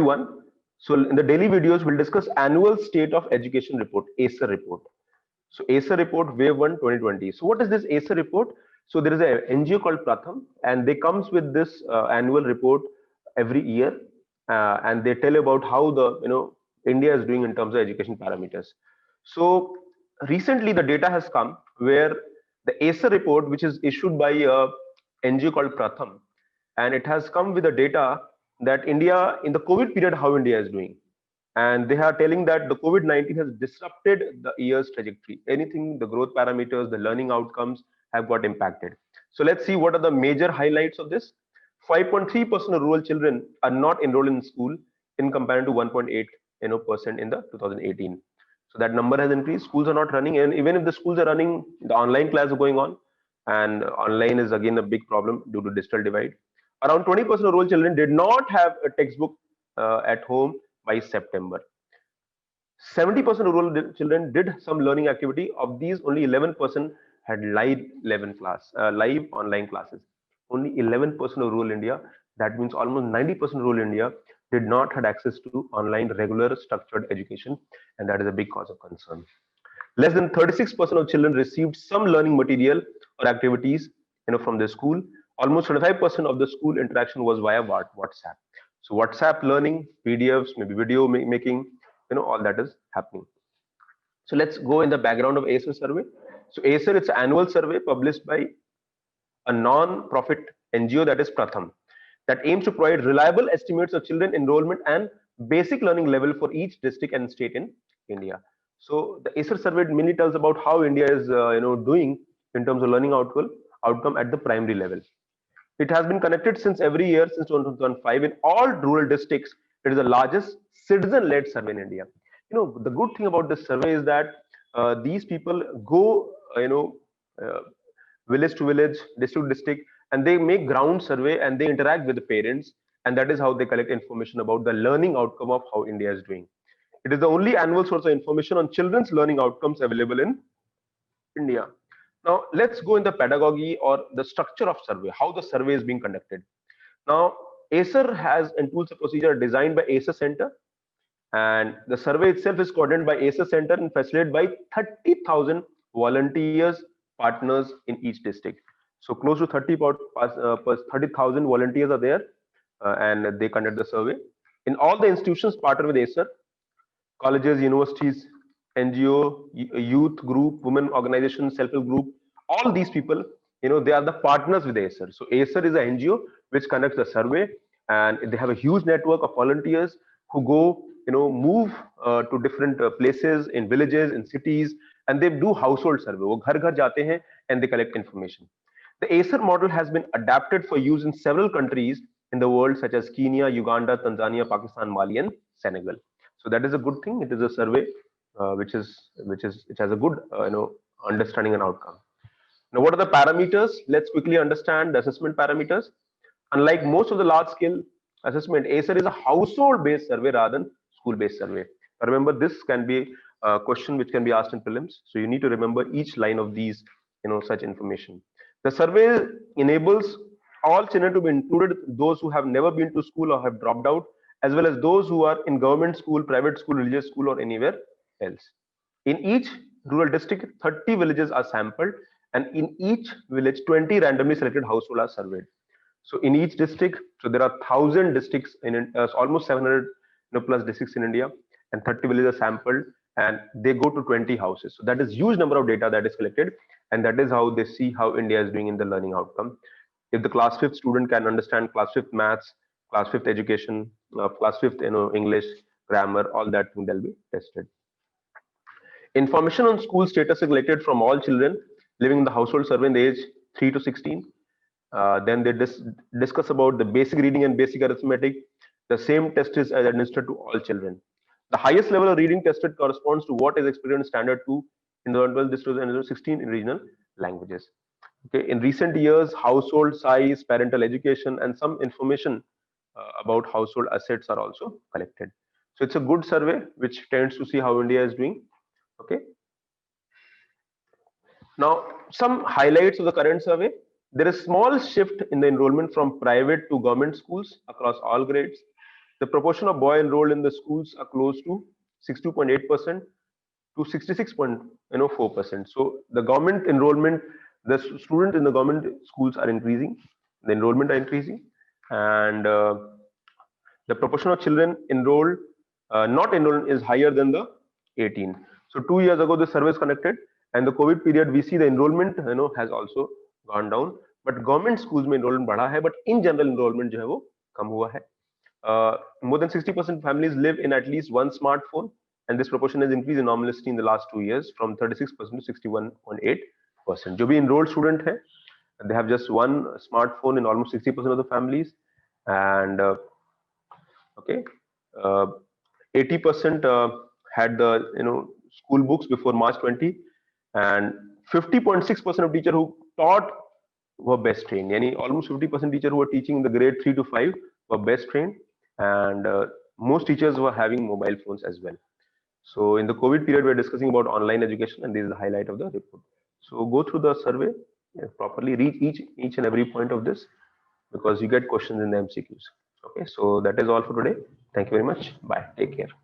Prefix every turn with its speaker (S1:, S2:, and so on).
S1: everyone. So in the daily videos, we'll discuss annual state of education report, ASER report. So ASER report wave 1 2020. So what is this ASER report? So there is an NGO called Pratham, and they comes with this annual report every year, and they tell about how the India is doing in terms of education parameters. So recently the data has come where the ASER report, which is issued by a NGO called Pratham, and it has come with the data that India in the COVID period, how India is doing. And they are telling that the COVID-19 has disrupted the year's trajectory. Anything, the growth parameters, the learning outcomes have got impacted. So let's see what are the major highlights of this. 5.3% of rural children are not enrolled in school in comparison to 1.8% in the 2018. So that number has increased. Schools are not running, and even if the schools are running, the online class is going on, and online is again a big problem due to digital divide. Around 20% of rural children did not have a textbook at home by September. 70% of rural children did some learning activity. Of these, only 11% had live online classes. Only 11% of rural India. That means almost 90% of rural India did not had access to online regular structured education, and that is a big cause of concern. Less than 36% of children received some learning material or activities from the school. Almost 25% of the school interaction was via WhatsApp. So WhatsApp learning, PDFs, maybe video making, all that is happening. So let's go in the background of ASER survey. So ASER, it's an annual survey published by a non-profit NGO, that is Pratham, that aims to provide reliable estimates of children enrollment and basic learning level for each district and state in India. So the ASER survey mainly tells about how India is doing in terms of learning outcome at the primary level. It has been conducted since every year since 2005 in all rural districts. It is the largest citizen-led survey in India. The good thing about this survey is that these people go village to village, district to district, and they make ground survey and they interact with the parents, and that is how they collect information about the learning outcome of how India is doing. It is the only annual source of information on children's learning outcomes available in India. Now let's go in the pedagogy or the structure of survey, how the survey is being conducted. Now ASER has and tools and procedure designed by ASER Center, and the survey itself is coordinated by ASER Center and facilitated by 30,000 volunteers, partners in each district. So close to 30,000 volunteers are there, and they conduct the survey. In all the institutions partner with ASER, colleges, universities, NGO, youth group, women organization, self-help group, all these people, they are the partners with ASER. So ASER is an NGO which conducts the survey, and they have a huge network of volunteers who go, move to different places in villages, in cities, and they do household survey. वो घर घर जाते हैं and they collect information. The ASER model has been adapted for use in several countries in the world, such as Kenya, Uganda, Tanzania, Pakistan, Mali, and Senegal. So that is a good thing. It is a survey which has a good understanding and outcome. Now, what are the parameters? Let's quickly understand the assessment parameters. Unlike most of the large-scale assessment, ASER is a household-based survey rather than school-based survey. Now, remember, this can be a question which can be asked in prelims. So you need to remember each line of these, such information. The survey enables all children to be included, those who have never been to school or have dropped out, as well as those who are in government school, private school, religious school, or anywhere else. In each rural district, 30 villages are sampled, and in each village, 20 randomly selected households are surveyed. So in each district, so there are 1,000 districts in almost 700 plus districts in India, and 30 villages are sampled, and they go to 20 houses. So that is huge number of data that is collected, and that is how they see how India is doing in the learning outcome. If the class 5th student can understand class 5th maths, class 5th education, class 5th English, grammar, all that they'll be tested. Information on school status is collected from all children living in the household survey in the age 3 to 16. Then they discuss about the basic reading and basic arithmetic. The same test is administered to all children. The highest level of reading tested corresponds to what is experienced standard 2 in the 12 districts and 16 in regional languages. Okay, in recent years, household size, parental education, and some information about household assets are also collected. So it's a good survey which tends to see how India is doing. Okay. Now, some highlights of the current survey. There is small shift in the enrollment from private to government schools across all grades. The proportion of boy enrolled in the schools are close to 62.8% to 66.4%. So the government enrollment, the students in the government schools are increasing, the enrollment are increasing, and the proportion of children enrolled, not enrolled, is higher than the 18. So 2 years ago, the survey is conducted, and the COVID period, we see the enrollment, has also gone down. But government schools में enrollment बढ़ा है, but in general enrollment जो है वो कम हुआ है. More than 60% families live in at least one smartphone, and this proportion has increased enormously in the last 2 years from 36% to 61.8%. जो भी enrolled student है, they have just one smartphone in almost 60% of the families, and okay, 80% had the school books before March 20, and 50.6% of teachers who taught were best trained. Yani almost 50% teachers who were teaching the grade 3 to 5 were best trained, and most teachers were having mobile phones as well. So in the COVID period, we're discussing about online education, and this is the highlight of the report. So go through the survey properly, read each and every point of this, because you get questions in the MCQs. Okay, so that is all for today. Thank you very much. Bye. Take care.